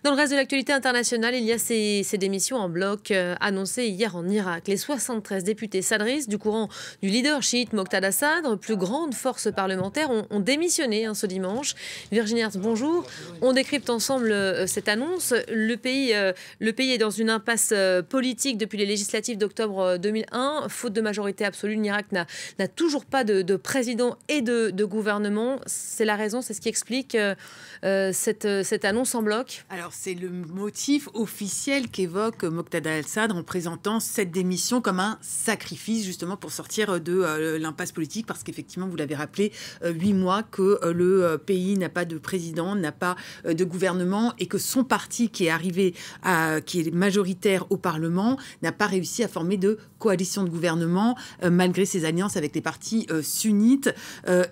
Dans le reste de l'actualité internationale, il y a ces démissions en bloc annoncées hier en Irak. Les 73 députés sadristes du courant du leader chiite Moqtada Sadr, plus grande force parlementaire, ont démissionné ce dimanche. Virginie Hertz, bonjour. On décrypte ensemble cette annonce. Le pays est dans une impasse politique depuis les législatives d'octobre 2001. Faute de majorité absolue, l'Irak n'a toujours pas de président et de gouvernement. C'est la raison, c'est ce qui explique cette annonce en bloc. Alors, c'est le motif officiel qu'évoque Moqtada al-Sadr en présentant cette démission comme un sacrifice, justement, pour sortir de l'impasse politique, parce qu'effectivement, vous l'avez rappelé, 8 mois que le pays n'a pas de président, n'a pas de gouvernement, et que son parti, qui est majoritaire au Parlement, n'a pas réussi à former de coalition de gouvernement, malgré ses alliances avec les partis sunnites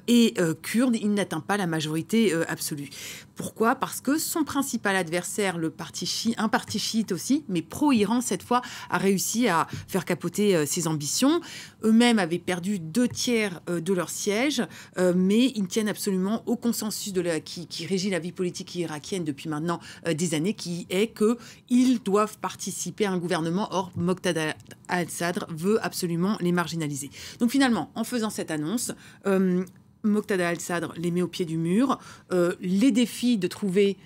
et kurdes. Il n'atteint pas la majorité absolue. Pourquoi ? Parce que son principal adversaire, un parti chiite aussi, mais pro-Iran cette fois, a réussi à faire capoter ses ambitions. Eux-mêmes avaient perdu 2/3 de leur siège, mais ils tiennent absolument au consensus qui régit la vie politique irakienne depuis maintenant des années, qui est qu'ils doivent participer à un gouvernement. Or, Moqtada al-Sadr veut absolument les marginaliser. Donc finalement, en faisant cette annonce, Moqtada al-Sadr les met au pied du mur, les défie de trouver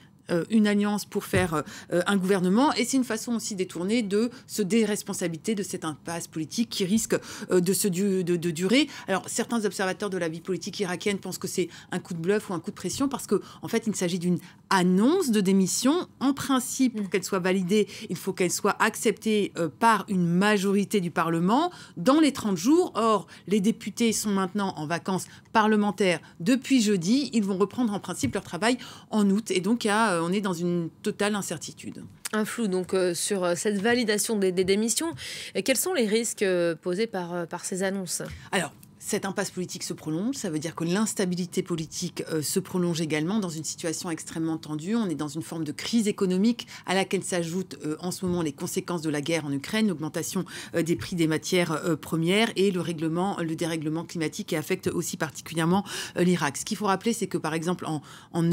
une alliance pour faire un gouvernement, et c'est une façon aussi détournée de se déresponsabiliser de cette impasse politique qui risque de durer. Alors, certains observateurs de la vie politique irakienne pensent que c'est un coup de bluff ou un coup de pression, parce qu'en fait, il s'agit d'une annonce de démission. En principe, pour qu'elle soit validée, il faut qu'elle soit acceptée par une majorité du Parlement dans les 30 jours. Or, les députés sont maintenant en vacances parlementaires depuis jeudi. Ils vont reprendre en principe leur travail en août, et donc on est dans une totale incertitude. Un flou donc sur cette validation des démissions. Et quels sont les risques posés par ces annonces ? Alors, cette impasse politique se prolonge, ça veut dire que l'instabilité politique se prolonge également dans une situation extrêmement tendue. On est dans une forme de crise économique à laquelle s'ajoutent en ce moment les conséquences de la guerre en Ukraine, l'augmentation des prix des matières premières et le dérèglement climatique qui affecte aussi particulièrement l'Irak. Ce qu'il faut rappeler, c'est que par exemple en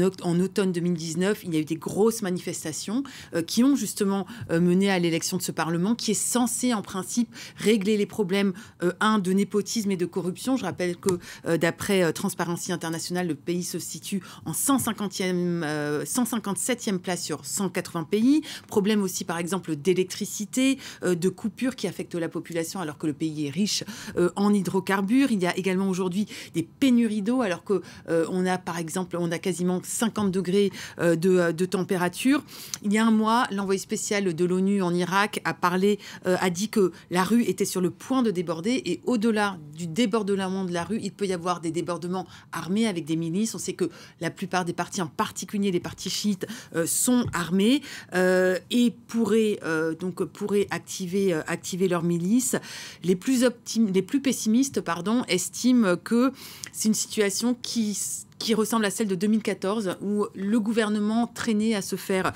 automne 2019, il y a eu des grosses manifestations qui ont justement mené à l'élection de ce Parlement, qui est censé en principe régler les problèmes de népotisme et de corruption. Je rappelle que d'après Transparency International, le pays se situe en 157e place sur 180 pays. Problème aussi, par exemple, d'électricité, de coupures qui affectent la population alors que le pays est riche en hydrocarbures. Il y a également aujourd'hui des pénuries d'eau alors que on a quasiment 50 degrés de température. Il y a un mois, l'envoyé spécial de l'ONU en Irak a dit que la rue était sur le point de déborder, et au-delà du débordement de la rue, il peut y avoir des débordements armés avec des milices. On sait que la plupart des partis, en particulier les partis chiites, sont armés et pourraient activer leurs milices. Les plus pessimistes, estiment que c'est une situation qui ressemble à celle de 2014, où le gouvernement traînait à se faire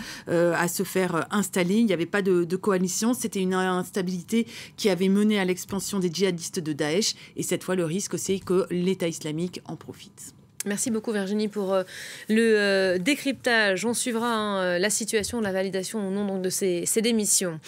installer. Il n'y avait pas de coalition. C'était une instabilité qui avait mené à l'expansion des djihadistes de Daesh. Et cette fois, le risque, c'est que l'État islamique en profite. Merci beaucoup Virginie pour le décryptage. On suivra la situation, la validation ou non donc, de ces démissions.